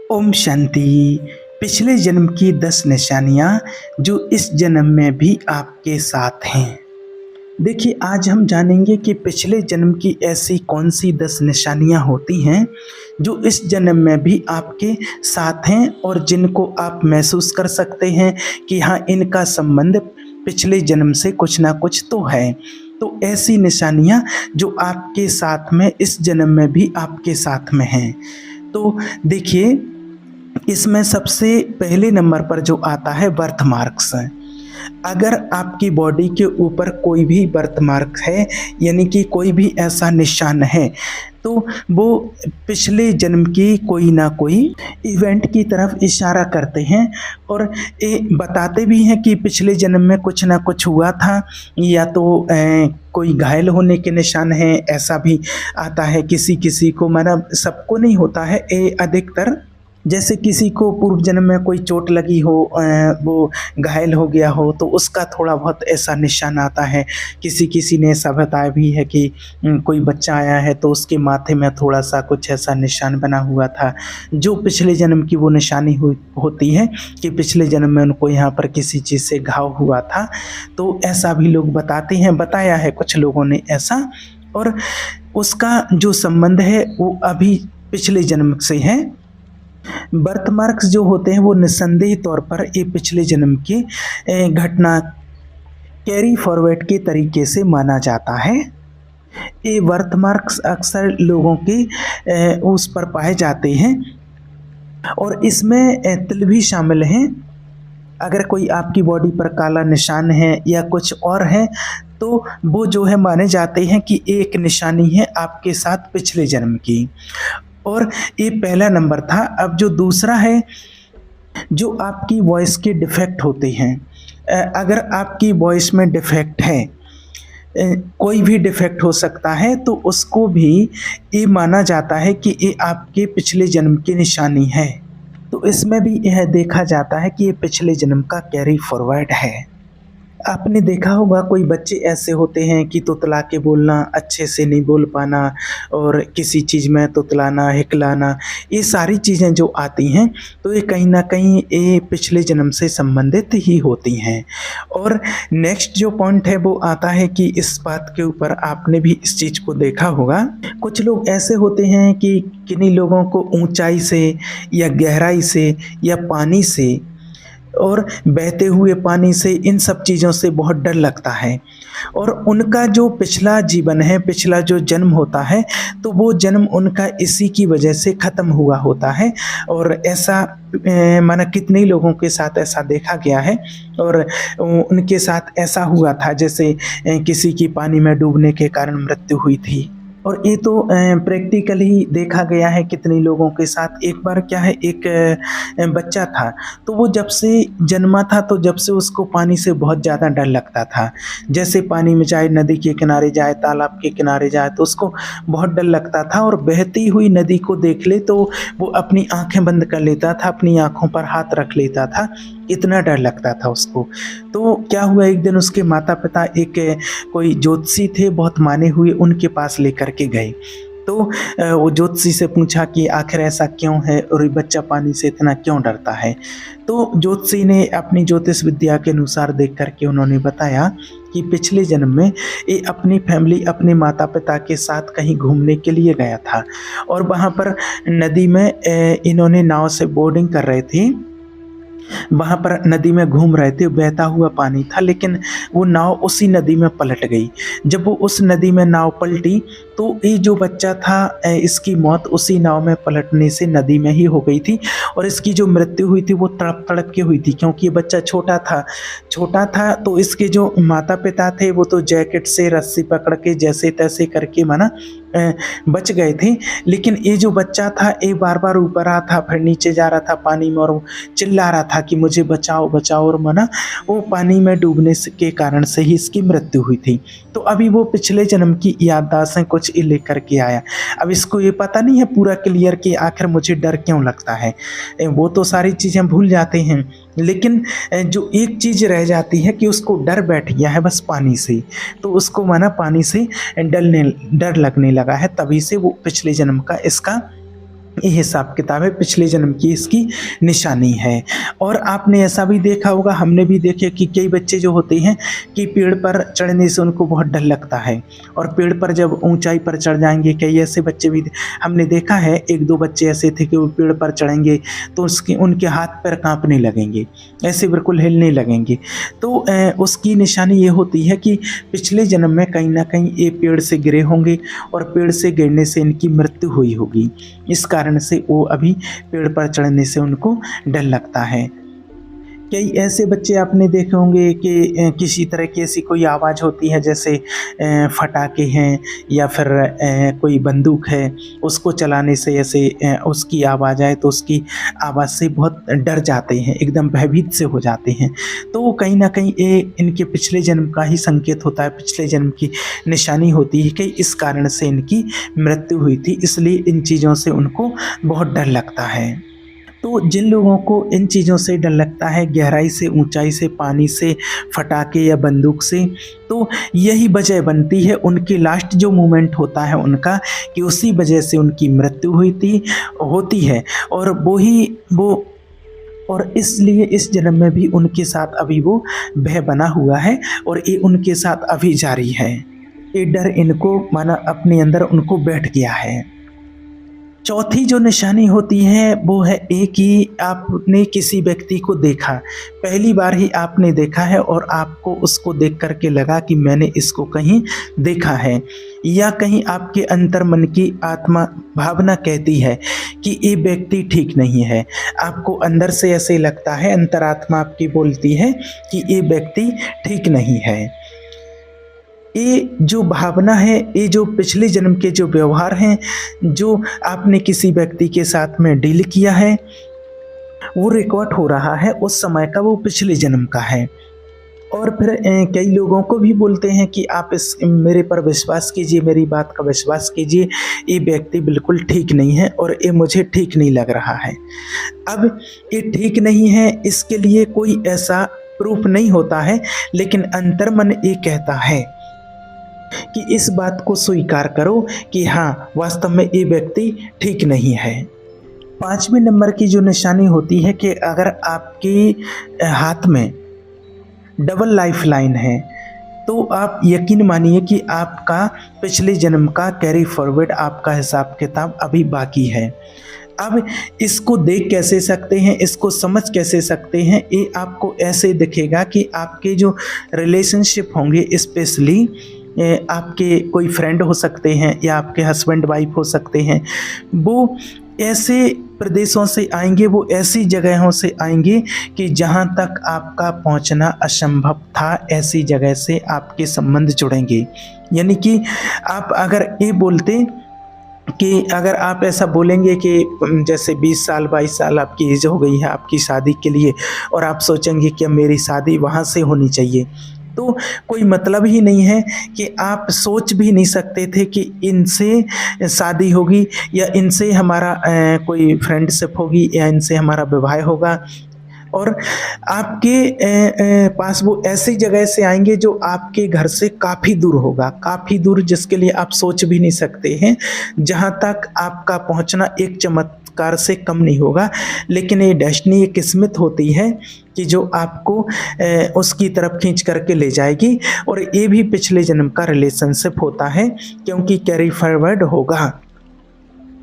ओम शांति। पिछले जन्म की 10 निशानियाँ जो इस जन्म में भी आपके साथ हैं। देखिए, आज हम जानेंगे कि पिछले जन्म की ऐसी कौन सी 10 निशानियाँ होती हैं जो इस जन्म में भी आपके साथ हैं और जिनको आप महसूस कर सकते हैं कि हाँ, इनका संबंध पिछले जन्म से कुछ ना कुछ तो है। तो ऐसी निशानियाँ जो आपके साथ में इस जन्म में भी आपके साथ में हैं। तो देखिए, इसमें सबसे पहले नंबर पर जो आता है बर्थ मार्क्स है। अगर आपकी बॉडी के ऊपर कोई भी बर्थ मार्क है, यानी कि कोई भी ऐसा निशान है, तो वो पिछले जन्म की कोई ना कोई इवेंट की तरफ इशारा करते हैं और ये बताते भी हैं कि पिछले जन्म में कुछ ना कुछ हुआ था, या तो कोई घायल होने के निशान हैं। ऐसा भी आता है किसी किसी को, मतलब सबको नहीं होता है ये, अधिकतर जैसे किसी को पूर्व जन्म में कोई चोट लगी हो, वो घायल हो गया हो, तो उसका थोड़ा बहुत ऐसा निशान आता है। किसी ने ऐसा बताया भी है कि कोई बच्चा आया है तो उसके माथे में थोड़ा सा कुछ ऐसा निशान बना हुआ था, जो पिछले जन्म की वो निशानी होती है कि पिछले जन्म में उनको यहाँ पर किसी चीज़ से घाव हुआ था। तो ऐसा भी लोग बताते हैं, बताया है कुछ लोगों ने ऐसा, और उसका जो संबंध है वो अभी पिछले जन्म से है। बर्थ मार्क्स जो होते हैं वो निस्संदेह तौर पर ये पिछले जन्म की घटना कैरी फॉरवर्ड के तरीके से माना जाता है। ये बर्थ मार्क्स अक्सर लोगों के उस पर पाए जाते हैं और इसमें तिल भी शामिल हैं। अगर कोई आपकी बॉडी पर काला निशान है या कुछ और है, तो वो जो है माने जाते हैं कि एक निशानी है आपके साथ पिछले जन्म की। और ये पहला नंबर था। अब जो दूसरा है, जो आपकी वॉइस के डिफेक्ट होते हैं। अगर आपकी वॉइस में डिफेक्ट है, कोई भी डिफेक्ट हो सकता है, तो उसको भी ये माना जाता है कि ये आपके पिछले जन्म की निशानी है। तो इसमें भी यह देखा जाता है कि ये पिछले जन्म का कैरी फॉरवर्ड है। आपने देखा होगा कोई बच्चे ऐसे होते हैं कि तुतला के बोलना, अच्छे से नहीं बोल पाना, और किसी चीज़ में तुतलाना, हिकलाना, ये सारी चीज़ें जो आती हैं तो ये कहीं ना कहीं ये पिछले जन्म से संबंधित ही होती हैं। और नेक्स्ट जो पॉइंट है वो आता है कि इस बात के ऊपर आपने भी इस चीज़ को देखा होगा, कुछ लोग ऐसे होते हैं कि किन्हीं लोगों को ऊंचाई से या गहराई से या पानी से और बहते हुए पानी से, इन सब चीज़ों से बहुत डर लगता है। और उनका जो पिछला जीवन है, पिछला जो जन्म होता है, तो वो जन्म उनका इसी की वजह से ख़त्म हुआ होता है। और ऐसा माना कितने लोगों के साथ ऐसा देखा गया है, और उनके साथ ऐसा हुआ था जैसे किसी की पानी में डूबने के कारण मृत्यु हुई थी। और ये तो प्रैक्टिकली देखा गया है कितने लोगों के साथ। एक बार क्या है, एक बच्चा था, तो वो जब से जन्मा था तो जब से उसको पानी से बहुत ज़्यादा डर लगता था। जैसे पानी में जाए, नदी के किनारे जाए, तालाब के किनारे जाए, तो उसको बहुत डर लगता था। और बहती हुई नदी को देख ले तो वो अपनी आंखें बंद कर लेता था, अपनी आंखों पर हाथ रख लेता था, इतना डर लगता था उसको। तो क्या हुआ, एक दिन उसके माता पिता एक कोई ज्योतिषी थे बहुत माने हुए, उनके पास लेकर के गए। तो वो ज्योतिषी से पूछा कि आखिर ऐसा क्यों है और ये बच्चा पानी से इतना क्यों डरता है। तो ज्योतिषी ने अपनी ज्योतिष विद्या के अनुसार देख करके उन्होंने बताया कि पिछले जन्म में ये अपनी फैमिली, अपने माता पिता के साथ कहीं घूमने के लिए गया था, और वहाँ पर नदी में इन्होंने नाव से बोर्डिंग कर रहे थे। वहाँ पर नदी में घूम रहे थे, बहता हुआ पानी था, लेकिन वो नाव उसी नदी में पलट गई। जब वो उस नदी में नाव पलटी तो ये जो बच्चा था, इसकी मौत उसी नाव में पलटने से नदी में ही हो गई थी। और इसकी जो मृत्यु हुई थी वो तड़प तड़प के हुई थी, क्योंकि ये बच्चा छोटा था। तो इसके जो माता पिता थे वो तो जैकेट से रस्सी पकड़ के जैसे तैसे करके माना बच गए थे। लेकिन ये जो बच्चा था, ये बार बार ऊपर आ था, फिर नीचे जा रहा था पानी में, और वो चिल्ला रहा था कि मुझे बचाओ बचाओ, और मना वो पानी में डूबने के कारण से ही इसकी मृत्यु हुई थी। तो अभी वो पिछले जन्म की याददाश्तें कुछ लेकर के आया। अब इसको ये पता नहीं है पूरा क्लियर कि आखिर मुझे डर क्यों लगता है, वो तो सारी चीज़ें भूल जाते हैं, लेकिन जो एक चीज़ रह जाती है कि उसको डर बैठ गया है बस पानी से। तो उसको माना पानी से डर लगने लगा है, तभी से वो पिछले जन्म का इसका ये हिसाब किताब है, पिछले जन्म की इसकी निशानी है। और आपने ऐसा भी देखा होगा, हमने भी देखे कि कई बच्चे जो होते हैं कि पेड़ पर चढ़ने से उनको बहुत डर लगता है, और पेड़ पर जब ऊंचाई पर चढ़ जाएंगे, कई ऐसे बच्चे भी हमने देखा है। एक दो बच्चे ऐसे थे कि वो पेड़ पर चढ़ेंगे तो उनके हाथ पैर कांपने लगेंगे, ऐसे बिल्कुल हिलने लगेंगे। तो उसकी निशानी ये होती है कि पिछले जन्म में कहीं ना कहीं ये पेड़ से गिरे होंगे, और पेड़ से गिरने से इनकी मृत्यु हुई होगी। इस कारण से वो अभी पेड़ पर चढ़ने से उनको डर लगता है। कई ऐसे बच्चे आपने देखे होंगे कि किसी तरह की ऐसी कोई आवाज़ होती है, जैसे फटाके हैं या फिर कोई बंदूक है, उसको चलाने से ऐसे उसकी आवाज़ आए तो उसकी आवाज़ से बहुत डर जाते हैं, एकदम भयभीत से हो जाते हैं। तो वो कहीं ना कहीं ये इनके पिछले जन्म का ही संकेत होता है, पिछले जन्म की निशानी होती है कि इस कारण से इनकी मृत्यु हुई थी, इसलिए इन चीज़ों से उनको बहुत डर लगता है। तो जिन लोगों को इन चीज़ों से डर लगता है, गहराई से, ऊंचाई से, पानी से, फटाके या बंदूक से, तो यही वजह बनती है उनकी लास्ट जो मोमेंट होता है उनका, कि उसी वजह से उनकी मृत्यु होती है। और और इसलिए इस जन्म में भी उनके साथ अभी वो भय बना हुआ है, और ये उनके साथ अभी जारी है। ये डर इनको माना अपने अंदर उनको बैठ गया है। चौथी जो निशानी होती है वो है एक ही, आपने किसी व्यक्ति को देखा, पहली बार ही आपने देखा है और आपको उसको देख करके लगा कि मैंने इसको कहीं देखा है, या कहीं आपके अंतर्मन की आत्मा भावना कहती है कि ये व्यक्ति ठीक नहीं है। आपको अंदर से ऐसे लगता है, अंतरात्मा आपकी बोलती है कि ये व्यक्ति ठीक नहीं है। ये जो भावना है, ये जो पिछले जन्म के जो व्यवहार हैं, जो आपने किसी व्यक्ति के साथ में डील किया है, वो रिकॉर्ड हो रहा है उस समय का, वो पिछले जन्म का है। और फिर कई लोगों को भी बोलते हैं कि आप मेरे पर विश्वास कीजिए, मेरी बात का विश्वास कीजिए, ये व्यक्ति बिल्कुल ठीक नहीं है और ये मुझे ठीक नहीं लग रहा है। अब ये ठीक नहीं है, इसके लिए कोई ऐसा प्रूफ नहीं होता है, लेकिन अंतर्मन ये कहता है कि इस बात को स्वीकार करो कि हाँ, वास्तव में ये व्यक्ति ठीक नहीं है। 5वें नंबर की जो निशानी होती है कि अगर आपके हाथ में डबल लाइफ लाइन है, तो आप यकीन मानिए कि आपका पिछले जन्म का कैरी फॉरवर्ड, आपका हिसाब किताब अभी बाकी है। अब इसको देख कैसे सकते हैं, इसको समझ कैसे सकते हैं, ये आपको ऐसे दिखेगा कि आपके जो रिलेशनशिप होंगे, स्पेशली आपके कोई फ्रेंड हो सकते हैं या आपके हस्बैंड वाइफ हो सकते हैं, वो ऐसे प्रदेशों से आएंगे, वो ऐसी जगहों से आएंगे कि जहाँ तक आपका पहुँचना असंभव था, ऐसी जगह से आपके संबंध जुड़ेंगे। यानी कि आप अगर ये बोलते कि अगर आप ऐसा बोलेंगे कि जैसे 20 साल 22 साल आपकी एज हो गई है आपकी शादी के लिए, और आप सोचेंगे कि मेरी शादी वहाँ से होनी चाहिए, तो कोई मतलब ही नहीं है कि आप सोच भी नहीं सकते थे कि इनसे शादी होगी, या इनसे हमारा कोई फ्रेंडशिप होगी, या इनसे हमारा विवाह होगा। और आपके पास वो ऐसी जगह से आएंगे जो आपके घर से काफ़ी दूर होगा, काफ़ी दूर, जिसके लिए आप सोच भी नहीं सकते हैं, जहाँ तक आपका पहुँचना एक चमत्कार से कम नहीं होगा। लेकिन ये डेस्टिनी, ये किस्मत होती है कि जो आपको उसकी तरफ खींच करके ले जाएगी। और ये भी पिछले जन्म का रिलेशनशिप होता है, क्योंकि कैरी फॉरवर्ड होगा।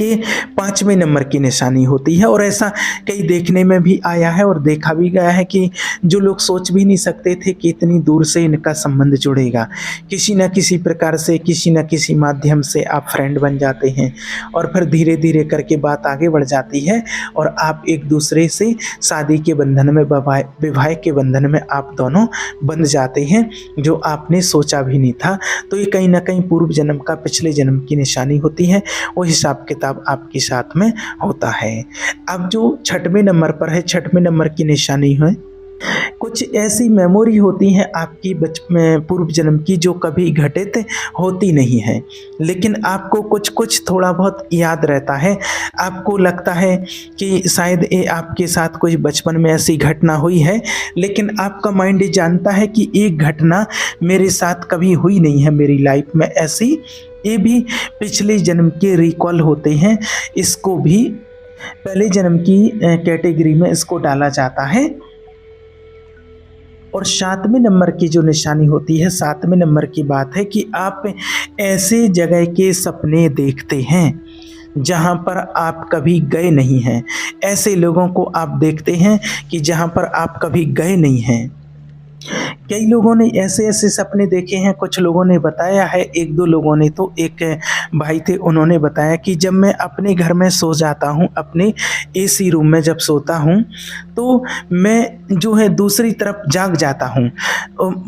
ये 5वें नंबर की निशानी होती है। और ऐसा कई देखने में भी आया है और देखा भी गया है कि जो लोग सोच भी नहीं सकते थे कि इतनी दूर से इनका संबंध जुड़ेगा, किसी न किसी प्रकार से, किसी न किसी माध्यम से आप फ्रेंड बन जाते हैं, और फिर धीरे धीरे करके बात आगे बढ़ जाती है और आप एक दूसरे से शादी के बंधन में, विवाह के बंधन में आप दोनों बंध जाते हैं, जो आपने सोचा भी नहीं था। तो ये कहीं ना कहीं पूर्व जन्म का, पिछले जन्म की निशानी होती है। वो हिसाब किताब आपके साथ में होता है। अब जो 6वें नंबर पर है, 6वें नंबर की निशानी है, कुछ ऐसी मेमोरी होती हैं आपकी पूर्व जन्म की जो कभी घटित होती नहीं है, लेकिन आपको कुछ कुछ थोड़ा बहुत याद रहता है। आपको लगता है कि शायद ये आपके साथ कुछ बचपन में ऐसी घटना हुई है, लेकिन आपका माइंड ये जानता है कि एक घटना मेरे साथ कभी हुई नहीं है मेरी लाइफ में ऐसी। ये भी पिछले जन्म के रिकॉल होते हैं, इसको भी पहले जन्म की कैटेगरी में इसको डाला जाता है। और 7वें नंबर की जो निशानी होती है, 7वें नंबर की बात है कि आप ऐसे जगह के सपने देखते हैं जहाँ पर आप कभी गए नहीं हैं। ऐसे लोगों को आप देखते हैं कि जहाँ पर आप कभी गए नहीं हैं। कई लोगों ने ऐसे-ऐसे सपने देखे हैं, कुछ लोगों ने बताया है, 1-2 लोगों ने तो एक भाई थे, उन्होंने बताया कि जब मैं अपने घर में सो जाता हूँ, अपने एसी रूम में जब सोता हूँ, तो मैं जो है दूसरी तरफ जाग जाता हूँ।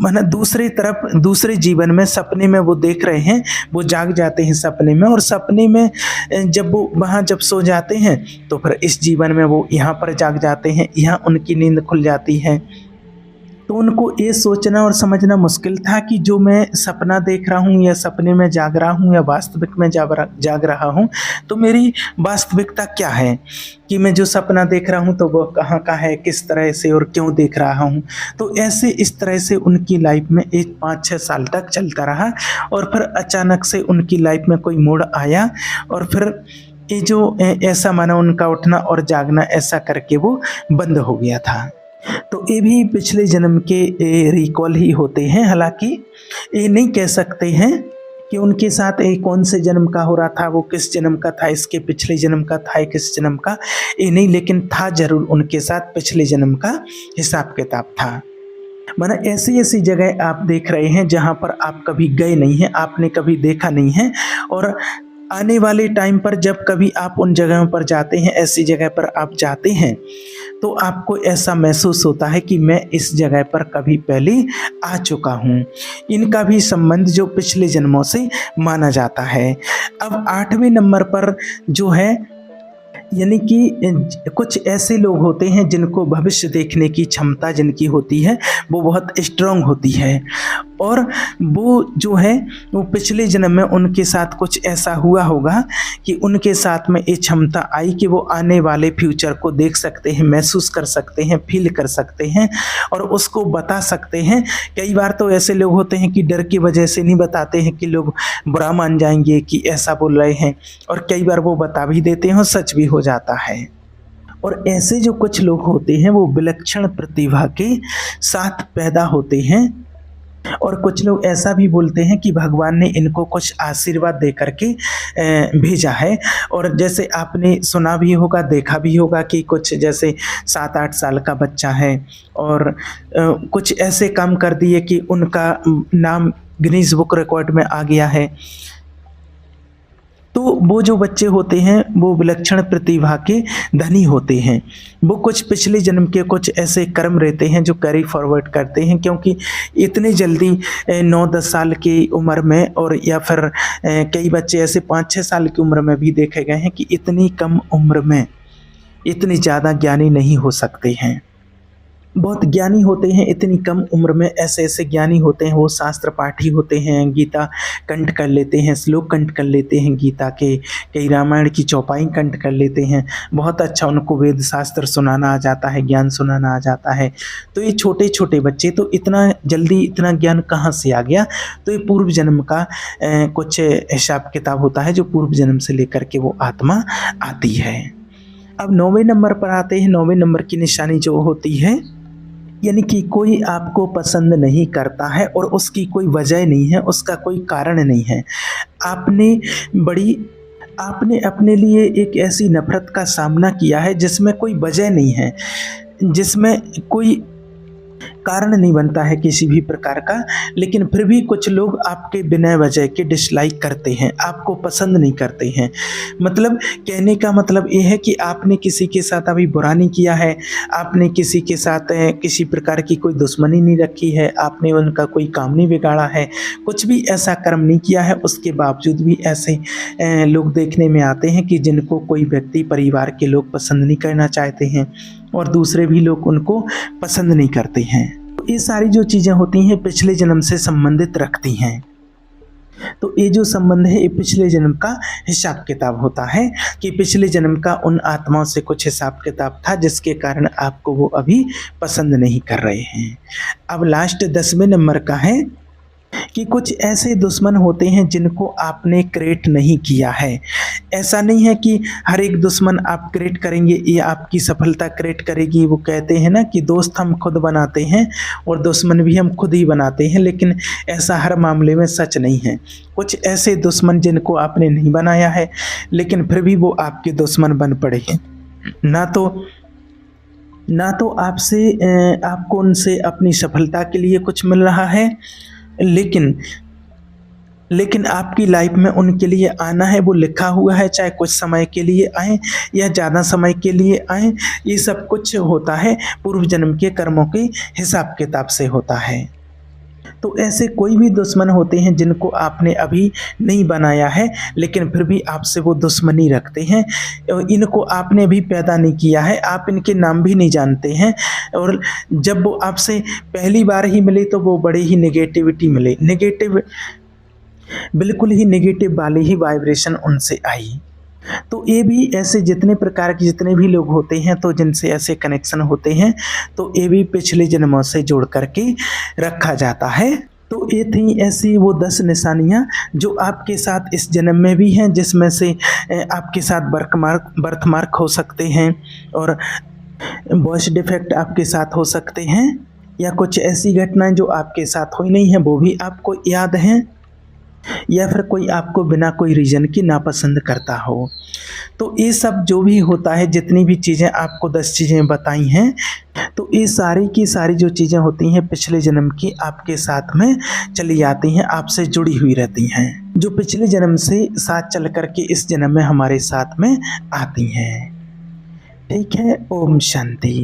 माने दूसरी तरफ, दूसरे जीवन में सपने में वो देख रहे हैं, वो जाग जाते हैं सपने में, और सपने में जब वो वहाँ जब सो जाते हैं, तो फिर इस जीवन में वो यहाँ पर जाग जाते हैं, यहाँ उनकी नींद खुल जाती है। तो उनको ये सोचना और समझना मुश्किल था कि जो मैं सपना देख रहा हूँ या सपने में जाग रहा हूँ या वास्तविक में जाग रहा हूँ, तो मेरी वास्तविकता क्या है, कि मैं जो सपना देख रहा हूँ तो वो कहाँ का है, किस तरह से और क्यों देख रहा हूँ। तो ऐसे इस तरह से उनकी लाइफ में एक 5-6 साल तक चलता रहा, और फिर अचानक से उनकी लाइफ में कोई मोड़ आया, और फिर ये जो ऐसा माना उनका उठना और जागना, ऐसा करके वो बंद हो गया था। तो ये भी पिछले जन्म के रिकॉल ही होते हैं। हालांकि ये नहीं कह सकते हैं कि उनके साथ ये कौन से जन्म का हो रहा था, वो किस जन्म का था, इसके पिछले जन्म का था, किस जन्म का, ये नहीं, लेकिन था जरूर उनके साथ पिछले जन्म का हिसाब किताब था। माना ऐसी ऐसी जगह आप देख रहे हैं जहाँ पर आप कभी गए नहीं हैं, आपने कभी देखा नहीं है, और आने वाले टाइम पर जब कभी आप उन जगहों पर जाते हैं, ऐसी जगह पर आप जाते हैं, तो आपको ऐसा महसूस होता है कि मैं इस जगह पर कभी पहले आ चुका हूँ। इनका भी संबंध जो पिछले जन्मों से माना जाता है। अब 8वें नंबर पर जो है, यानी कि कुछ ऐसे लोग होते हैं जिनको भविष्य देखने की क्षमता जिनकी होती है वो बहुत स्ट्रांग होती है, और वो जो है वो पिछले जन्म में उनके साथ कुछ ऐसा हुआ होगा कि उनके साथ में ये क्षमता आई कि वो आने वाले फ्यूचर को देख सकते हैं, महसूस कर सकते हैं, फील कर सकते हैं, और उसको बता सकते हैं। कई बार तो ऐसे लोग होते हैं कि डर की वजह से नहीं बताते हैं कि लोग बुरा मान जाएंगे कि ऐसा बोल रहे हैं, और कई बार वो बता भी देते हैं और सच भी हो जाता है। और ऐसे जो कुछ लोग होते हैं वो विलक्षण प्रतिभा के साथ पैदा होते हैं, और कुछ लोग ऐसा भी बोलते हैं कि भगवान ने इनको कुछ आशीर्वाद दे करके भेजा है। और जैसे आपने सुना भी होगा, देखा भी होगा कि कुछ जैसे 7-8 साल का बच्चा है और कुछ ऐसे काम कर दिए कि उनका नाम गिनीज बुक रिकॉर्ड में आ गया है। तो वो जो बच्चे होते हैं वो विलक्षण प्रतिभा के धनी होते हैं। वो कुछ पिछले जन्म के कुछ ऐसे कर्म रहते हैं जो कैरी फॉरवर्ड करते हैं, क्योंकि इतने जल्दी 9-10 साल की उम्र में, और या फिर कई बच्चे ऐसे 5-6 साल की उम्र में भी देखे गए हैं कि इतनी कम उम्र में इतनी ज़्यादा ज्ञानी नहीं हो सकते हैं। बहुत ज्ञानी होते हैं इतनी कम उम्र में, ऐसे ऐसे ज्ञानी होते हैं, वो शास्त्र पाठी होते हैं, गीता कंठ कर लेते हैं, श्लोक कंठ कर लेते हैं गीता के, कई रामायण की चौपाई कंठ कर लेते हैं, बहुत अच्छा उनको वेद शास्त्र सुनाना आ जाता है, ज्ञान सुनाना आ जाता है। तो ये छोटे छोटे बच्चे, तो इतना जल्दी इतना ज्ञान कहाँ से आ गया? तो ये पूर्व जन्म का कुछ हिसाब किताब होता है जो पूर्व जन्म से लेकर के वो आत्मा आती है। अब 9वें नंबर पर आते हैं। 9वें नंबर की निशानी जो होती है, यानी कि कोई आपको पसंद नहीं करता है और उसकी कोई वजह नहीं है, उसका कोई कारण नहीं है। आपने अपने लिए एक ऐसी नफ़रत का सामना किया है जिसमें कोई वजह नहीं है, जिसमें कोई कारण नहीं बनता है किसी भी प्रकार का, लेकिन फिर भी कुछ लोग आपके बिना वजह के डिसलाइक करते हैं, आपको पसंद नहीं करते हैं। मतलब कहने का मतलब ये है कि आपने किसी के साथ अभी बुरा नहीं किया है, आपने किसी के साथ किसी प्रकार की कोई दुश्मनी नहीं रखी है, आपने उनका कोई काम नहीं बिगाड़ा है, कुछ भी ऐसा कर्म नहीं किया है, उसके बावजूद भी ऐसे लोग देखने में आते हैं कि जिनको कोई व्यक्ति, परिवार के लोग पसंद नहीं करना चाहते हैं और दूसरे भी लोग उनको पसंद नहीं करते हैं। तो ये सारी जो चीज़ें होती हैं पिछले जन्म से संबंधित रखती हैं। तो ये जो संबंध है ये पिछले जन्म का हिसाब किताब होता है कि पिछले जन्म का उन आत्माओं से कुछ हिसाब किताब था जिसके कारण आपको वो अभी पसंद नहीं कर रहे हैं। अब लास्ट 10वें नंबर का है कि कुछ ऐसे दुश्मन होते हैं जिनको आपने क्रिएट नहीं किया है। ऐसा नहीं है कि हर एक दुश्मन आप क्रिएट करेंगे या आपकी सफलता क्रिएट करेगी। वो कहते हैं ना कि दोस्त हम खुद बनाते हैं और दुश्मन भी हम खुद ही बनाते हैं, लेकिन ऐसा हर मामले में सच नहीं है। कुछ ऐसे दुश्मन जिनको आपने नहीं बनाया है लेकिन फिर भी वो आपके दुश्मन बन पड़े हैं। ना तो आपको उनसे अपनी सफलता के लिए कुछ मिल रहा है, लेकिन आपकी लाइफ में उनके लिए आना है वो लिखा हुआ है, चाहे कुछ समय के लिए आए या ज़्यादा समय के लिए आए। ये सब कुछ होता है पूर्व जन्म के कर्मों के हिसाब किताब से होता है। तो ऐसे कोई भी दुश्मन होते हैं जिनको आपने अभी नहीं बनाया है लेकिन फिर भी आपसे वो दुश्मनी रखते हैं। इनको आपने अभी पैदा नहीं किया है, आप इनके नाम भी नहीं जानते हैं, और जब वो आपसे पहली बार ही मिले तो वो बड़े ही नेगेटिविटी मिले, बिल्कुल ही नेगेटिव वाली ही वाइब्रेशन उनसे आई। तो ये भी ऐसे जितने प्रकार के जितने भी लोग होते हैं तो जिनसे ऐसे कनेक्शन होते हैं तो ये भी पिछले जन्मों से जोड़ करके रखा जाता है। तो ये थी ऐसी वो 10 निशानियाँ जो आपके साथ इस जन्म में भी हैं, जिसमें से आपके साथ बर्थ मार्क हो सकते हैं और बर्थ डिफेक्ट आपके साथ हो सकते हैं, या कुछ ऐसी घटनाएं जो आपके साथ हुई नहीं हैं वो भी आपको याद हैं, या फिर कोई आपको बिना कोई रीज़न की नापसंद करता हो। तो ये सब जो भी होता है, जितनी भी चीज़ें आपको 10 चीज़ें बताई हैं, तो ये सारी की सारी जो चीज़ें होती हैं पिछले जन्म की आपके साथ में चली आती हैं, आपसे जुड़ी हुई रहती हैं, जो पिछले जन्म से साथ चल कर के इस जन्म में हमारे साथ में आती हैं। ठीक है, ओम शांति।